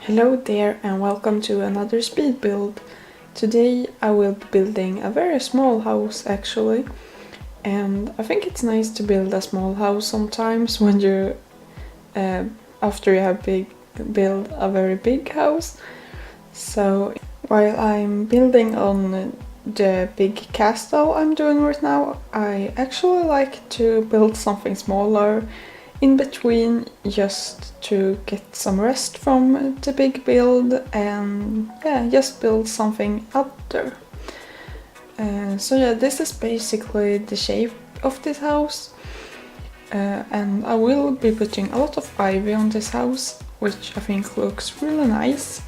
Hello there and welcome to another speed build. Today I will be building a very small house actually, and I think it's nice to build a small house sometimes when you after you have build a very big house. So while I'm building on the big castle I'm doing right now, I actually like to build something smaller in between, just to get some rest from the big build and just build something other. So this is basically the shape of this house, and I will be putting a lot of ivy on this house, which I think looks really nice.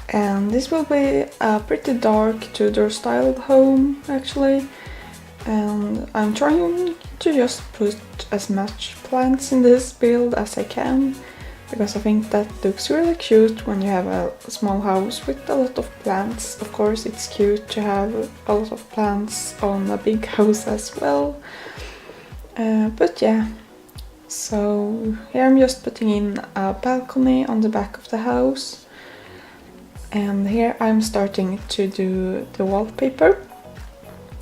And this will be a pretty dark Tudor styled home actually, and I'm trying to just put as much plants in this build as I can, because I think that looks really cute when you have a small house with a lot of plants. Of course it's cute to have a lot of plants on a big house as well. But yeah, so here I'm just putting in a balcony on the back of the house, and here I'm starting to do the wallpaper.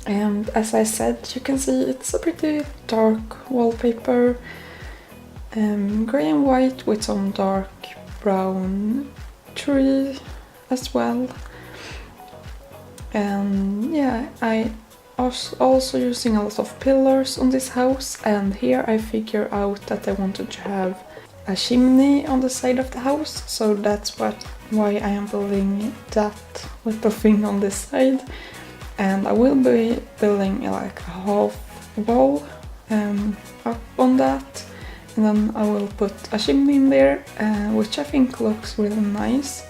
And as I said, you can see it's a pretty dark wallpaper, grey and white with some dark brown tree as well. And yeah, I was also using a lot of pillars on this house, and here I figured out that I wanted to have a chimney on the side of the house, so that's why I am building that little thing on this side. And I will be building like a half wall up on that, and then I will put a chimney in there, which I think looks really nice.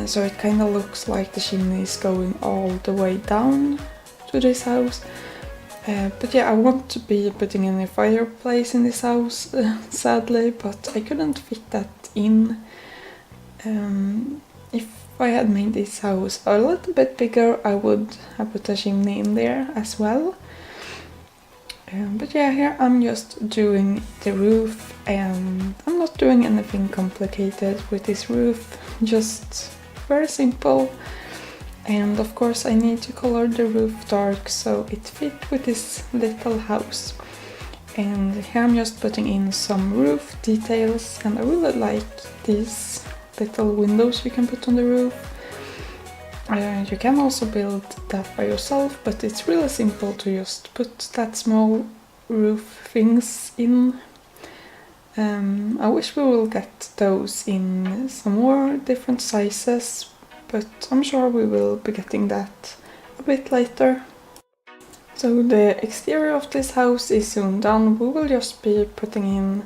So it kind of looks like the chimney is going all the way down to this house. But yeah, I want to be putting in a fireplace in this house, sadly, but I couldn't fit that in. If I had made this house a little bit bigger, I would have put a chimney in there as well. But yeah, here I'm just doing the roof, and I'm not doing anything complicated with this roof, just very simple. And of course I need to color the roof dark so it fits with this little house. And here I'm just putting in some roof details, and I really like these little windows you can put on the roof. You can also build that by yourself, but it's really simple to just put that small roof things in. I wish we will get those in some more different sizes, but I'm sure we will be getting that a bit later. So the exterior of this house is soon done. We will just be putting in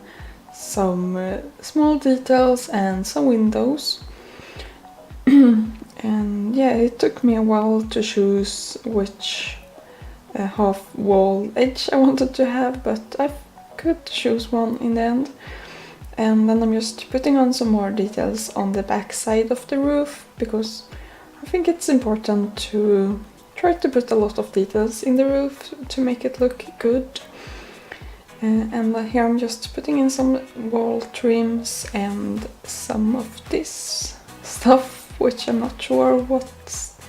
some small details and some windows. And yeah, it took me a while to choose which half wall edge I wanted to have, but I could choose one in the end. And then I'm just putting on some more details on the back side of the roof, because I think it's important to try to put a lot of details in the roof to make it look good. And here I'm just putting in some wall trims and some of this stuff, which I'm not sure what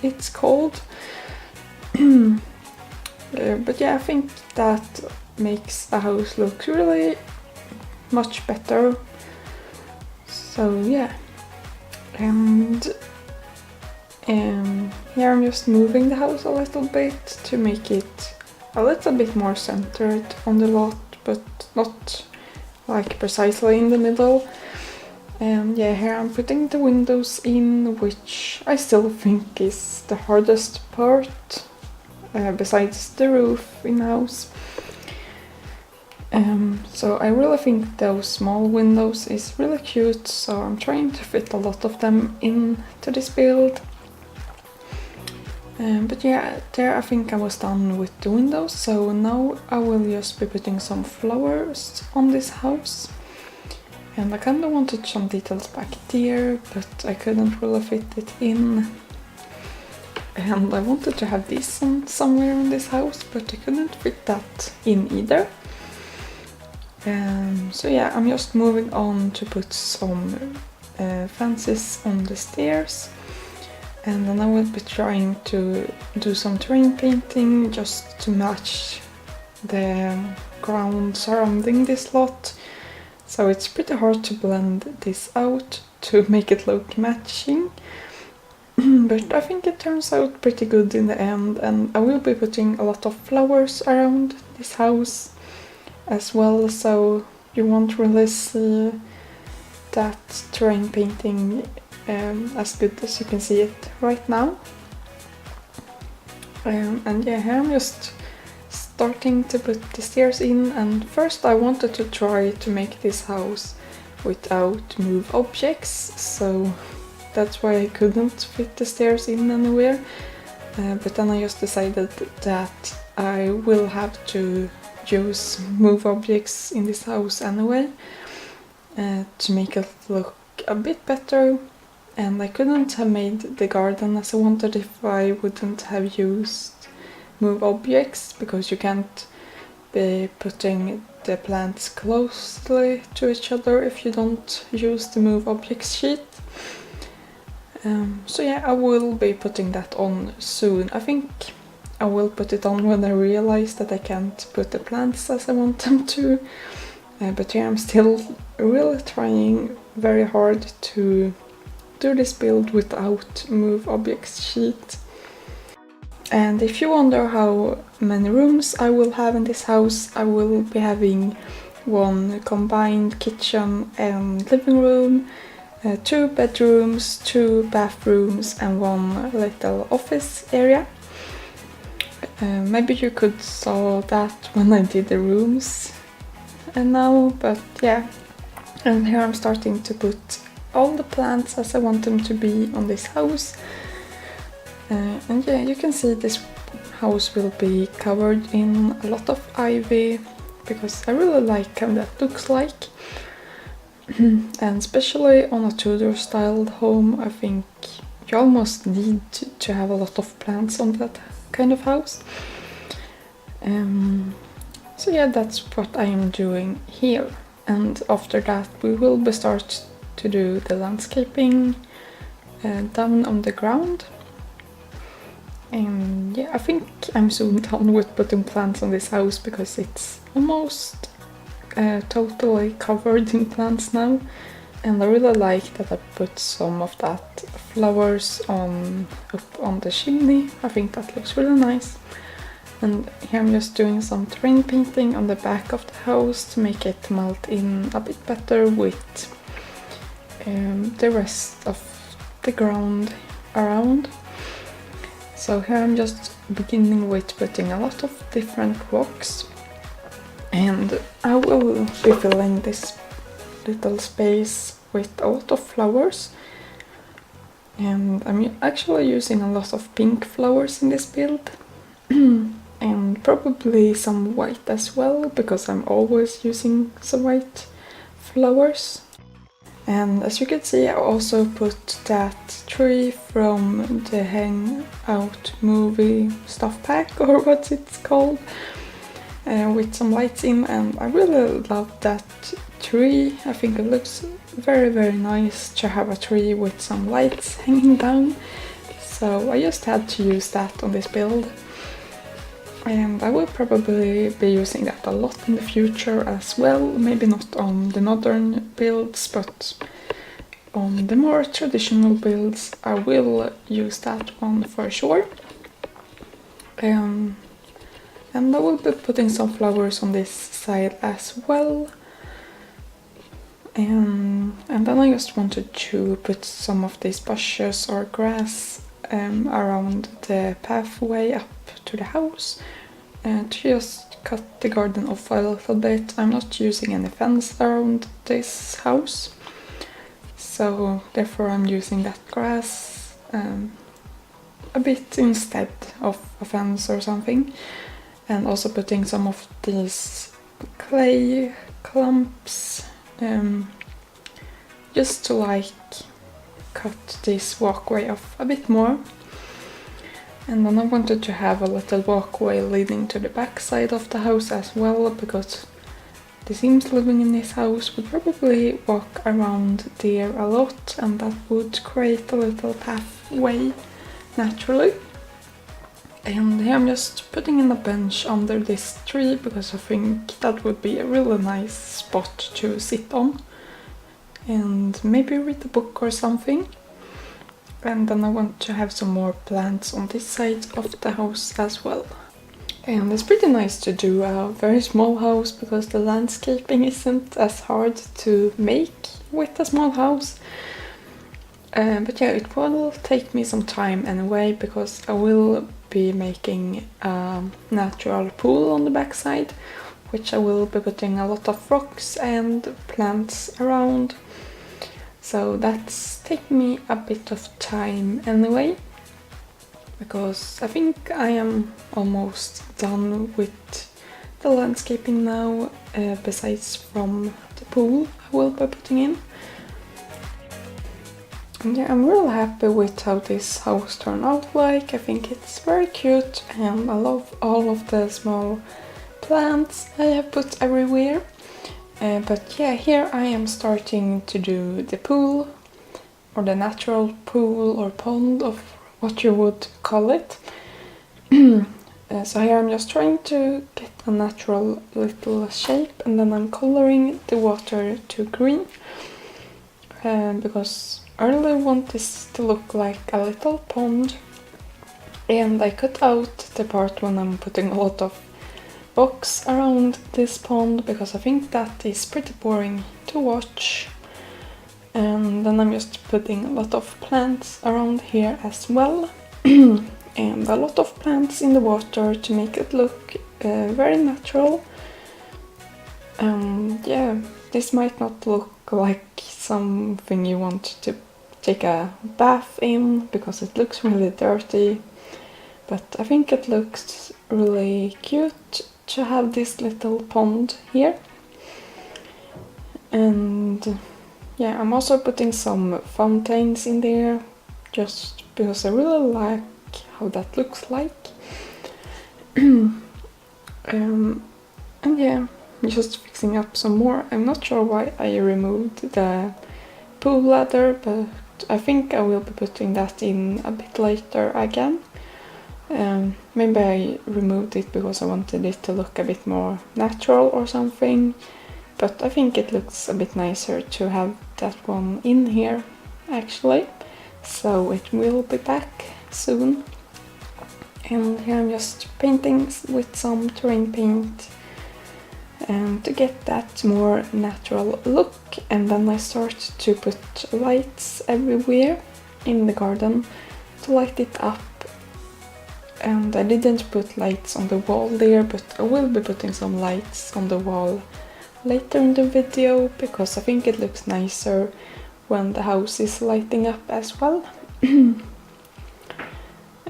it's called. But yeah, I think that makes the house look really much better. So yeah, and here I'm just moving the house a little bit to make it a little bit more centered on the lot, but not like precisely in the middle. And yeah, here I'm putting the windows in, which I still think is the hardest part, besides the roof in the house. So I really think those small windows is really cute, so I'm trying to fit a lot of them into this build. But yeah, there I think I was done with the windows, so now I will just be putting some flowers on this house. And I kind of wanted some details back there, but I couldn't really fit it in. And I wanted to have this somewhere in this house, but I couldn't fit that in either. So yeah, I'm just moving on to put some fences on the stairs, and then I will be trying to do some terrain painting just to match the ground surrounding this lot. So it's pretty hard to blend this out to make it look matching, but I think it turns out pretty good in the end, and I will be putting a lot of flowers around this house as well, so you won't really see that terrain painting as good as you can see it right now. And yeah, here I'm just starting to put the stairs in, and first I wanted to try to make this house without move objects, so that's why I couldn't fit the stairs in anywhere, but then I just decided that I will have to use move objects in this house anyway to make it look a bit better, and I couldn't have made the garden as I wanted if I wouldn't have used move objects, because you can't be putting the plants closely to each other if you don't use the move objects sheet. So yeah, I will be putting that on soon. I think I will put it on when I realize that I can't put the plants as I want them to. But yeah, I'm still really trying very hard to do this build without move objects sheet. And if you wonder how many rooms I will have in this house, I will be having one combined kitchen and living room, 2 bedrooms, 2 bathrooms, and 1 little office area. Maybe you could saw that when I did the rooms and now, but yeah. And here I'm starting to put all the plants as I want them to be on this house. And yeah, you can see this house will be covered in a lot of ivy, because I really like how that looks like. And especially on a Tudor styled home, I think you almost need to have a lot of plants on that kind of house. So yeah, that's what I am doing here, and after that we will be start to do the landscaping down on the ground. And yeah, I think I'm soon done with putting plants on this house, because it's almost totally covered in plants now, and I really like that I put some of that flowers up on the chimney. I think that looks really nice. And here I'm just doing some terrain painting on the back of the house to make it melt in a bit better with the rest of the ground around. So here I'm just beginning with putting a lot of different rocks, and I will be filling this little space with a lot of flowers. And I'm actually using a lot of pink flowers in this build. And probably some white as well, because I'm always using some white flowers. And as you can see, I also put that tree from the Hangout movie stuff pack, or what it's called, with some lights in, and I really love that tree. I think it looks very, very nice to have a tree with some lights hanging down. So I just had to use that on this build. And I will probably be using that a lot in the future as well, maybe not on the modern builds, but on the more traditional builds I will use that one for sure. And I will be putting some flowers on this side as well. And then I just wanted to put some of these bushes or grass around the pathway up to the house, and to just cut the garden off a little bit. I'm not using any fence around this house, so therefore I'm using that grass a bit instead of a fence or something, and also putting some of these clay clumps just to like cut this walkway off a bit more. And then I wanted to have a little walkway leading to the back side of the house as well, because the Sims living in this house would probably walk around there a lot, and that would create a little pathway naturally. And here I'm just putting in a bench under this tree because I think that would be a really nice spot to sit on and maybe read a book or something. And then I want to have some more plants on this side of the house as well. And it's pretty nice to do a very small house because the landscaping isn't as hard to make with a small house. But yeah, it will take me some time anyway because I will be making a natural pool on the backside, which I will be putting a lot of rocks and plants around. So that's taking me a bit of time anyway, because I think I am almost done with the landscaping now, besides from the pool I will be putting in. And yeah, I'm really happy with how this house turned out like. I think it's very cute and I love all of the small plants I have put everywhere. But yeah, here I am starting to do the pool, or the natural pool or pond, of what you would call it. So here I'm just trying to get a natural little shape, and then I'm coloring the water to green, because I really want this to look like a little pond. And I cut out the part when I'm putting a lot of rocks around this pond because I think that is pretty boring to watch. And then I'm just putting a lot of plants around here as well. And a lot of plants in the water to make it look very natural. Yeah, this might not look like something you want to take a bath in because it looks really dirty, but I think it looks really cute to have this little pond here. And yeah, I'm also putting some fountains in there just because I really like how that looks like. And yeah, I'm just fixing up some more. I'm not sure why I removed the pool ladder, but I think I will be putting that in a bit later again. Maybe I removed it because I wanted it to look a bit more natural or something, but I think it looks a bit nicer to have that one in here actually, so it will be back soon. And here I'm just painting with some terrain paint to get that more natural look, and then I start to put lights everywhere in the garden to light it up. And I didn't put lights on the wall there, but I will be putting some lights on the wall later in the video because I think it looks nicer when the house is lighting up as well.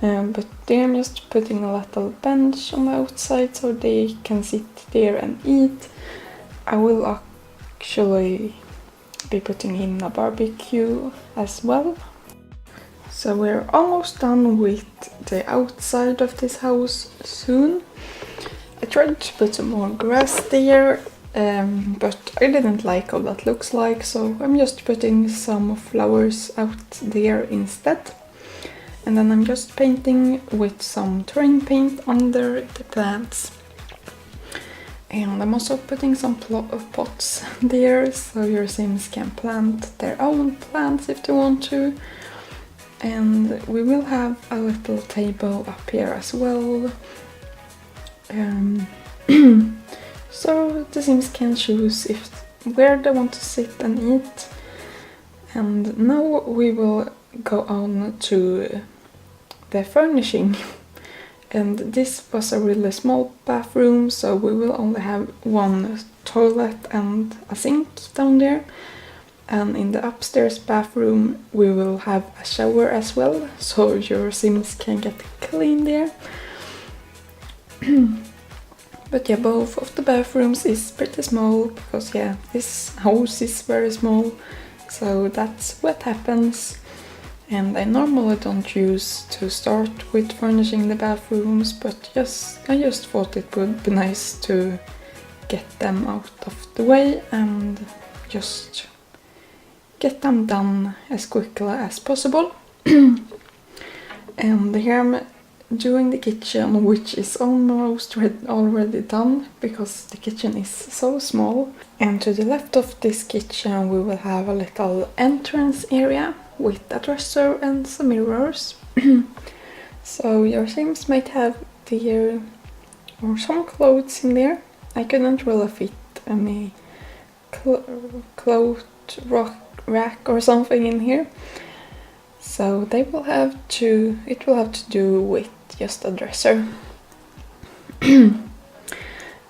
But there I'm just putting a little bench on the outside so they can sit there and eat. I will actually be putting in a barbecue as well. So we're almost done with the outside of this house soon. I tried to put some more grass there, but I didn't like how that looks like, so I'm just putting some flowers out there instead. And then I'm just painting with some terrain paint under the plants. And I'm also putting some pots there so your Sims can plant their own plants if they want to. And we will have a little table up here as well. So the Sims can choose where they want to sit and eat. And now we will go on to the furnishing. And this was a really small bathroom, so we will only have one toilet and a sink down there. And in the upstairs bathroom we will have a shower as well, so your Sims can get clean there. But yeah, both of the bathrooms is pretty small because yeah, this house is very small, so that's what happens. And I normally don't use to start with furnishing the bathrooms, but I just thought it would be nice to get them out of the way and just get them done as quickly as possible. And here I'm doing the kitchen, which is almost already done because the kitchen is so small. And to the left of this kitchen we will have a little entrance area with a dresser and some mirrors. So your Sims might have there or some clothes in there. I couldn't really fit any cloth rack or something in here, so it will have to do with just a dresser.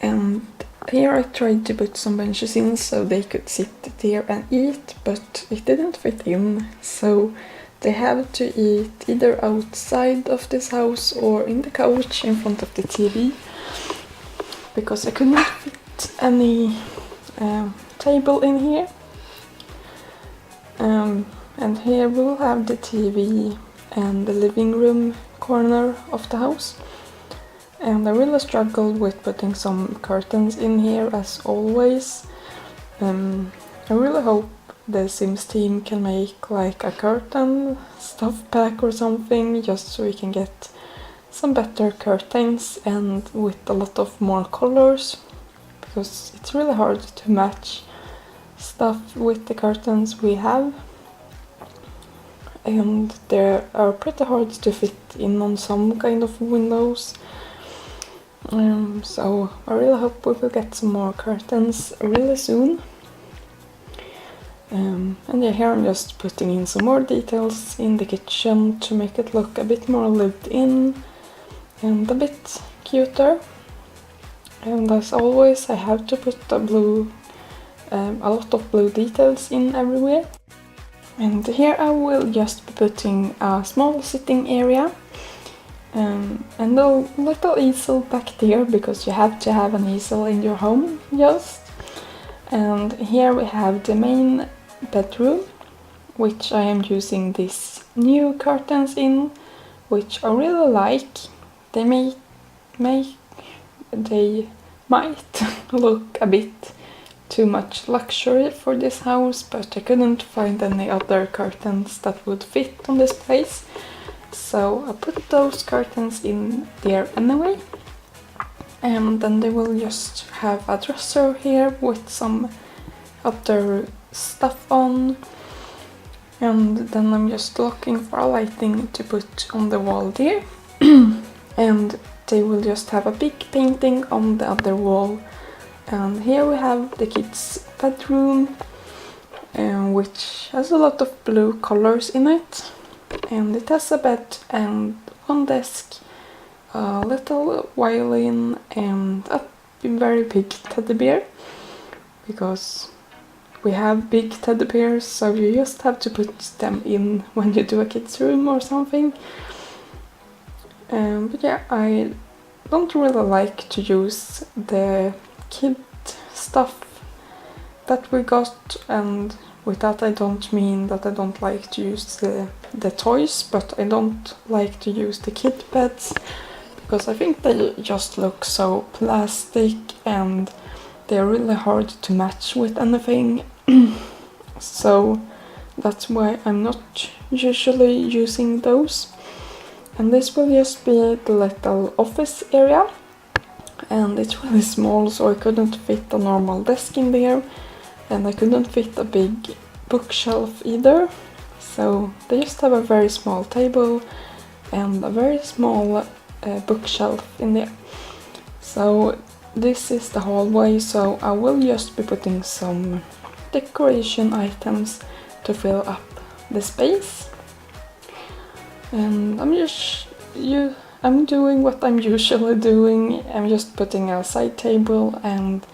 And here I tried to put some benches in so they could sit there and eat, but it didn't fit in, so they have to eat either outside of this house or in the couch in front of the TV, because I couldn't fit any table in here. And here we'll have the TV and the living room corner of the house. And I really struggled with putting some curtains in here as always. I really hope the Sims team can make like a curtain stuff pack or something, just so we can get some better curtains and with a lot of more colors, because it's really hard to match stuff with the curtains we have, and they are pretty hard to fit in on some kind of windows. So I really hope we will get some more curtains really soon. And yeah, here I'm just putting in some more details in the kitchen to make it look a bit more lived in and a bit cuter. And as always, I have to put a lot of blue details in everywhere. And here I will just be putting a small sitting area and a little easel back there, because you have to have an easel in your home just. And here we have the main bedroom, which I am using these new curtains in, which I really like. They might look a bit too much luxury for this house, but I couldn't find any other curtains that would fit on this place, so I put those curtains in there anyway. And then they will just have a dresser here with some other stuff on, and then I'm just looking for a lighting to put on the wall there. And they will just have a big painting on the other wall. And here we have the kids' bedroom, which has a lot of blue colors in it, and it has a bed and one desk, a little violin, and a very big teddy bear, because we have big teddy bears, so you just have to put them in when you do a kid's room or something. But yeah, I don't really like to use the kid stuff that we got, and with that I don't mean that I don't like to use the toys, but I don't like to use the kid beds, because I think they just look so plastic and they're really hard to match with anything. So that's why I'm not usually using those. And this will just be the little office area, and it's really small, so I couldn't fit a normal desk in there, and I couldn't fit a big bookshelf either, so they just have a very small table and a very small bookshelf in there. So this is the hallway, so I will just be putting some decoration items to fill up the space. And I'm doing what I'm usually doing. I'm just putting a side table and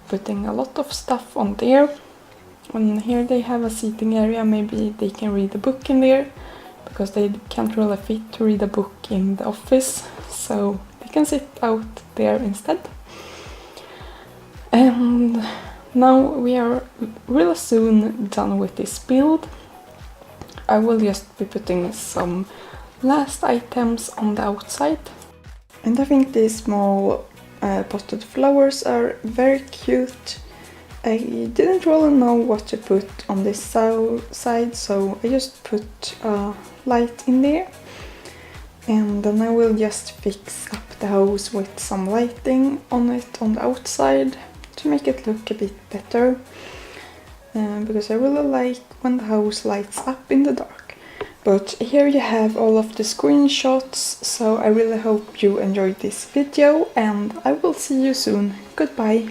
putting a lot of stuff on there. And here they have a seating area, maybe they can read a book in there, because they can't really fit to read a book in the office, so they can sit out there instead. And now we are really soon done with this build. I will just be putting some last items on the outside. And I think these small potted flowers are very cute. I didn't really know what to put on this side, so I just put a light in there. And then I will just fix up the house with some lighting on it on the outside to make it look a bit better. Because I really like when the house lights up in the dark. But here you have all of the screenshots, so I really hope you enjoyed this video and I will see you soon. Goodbye!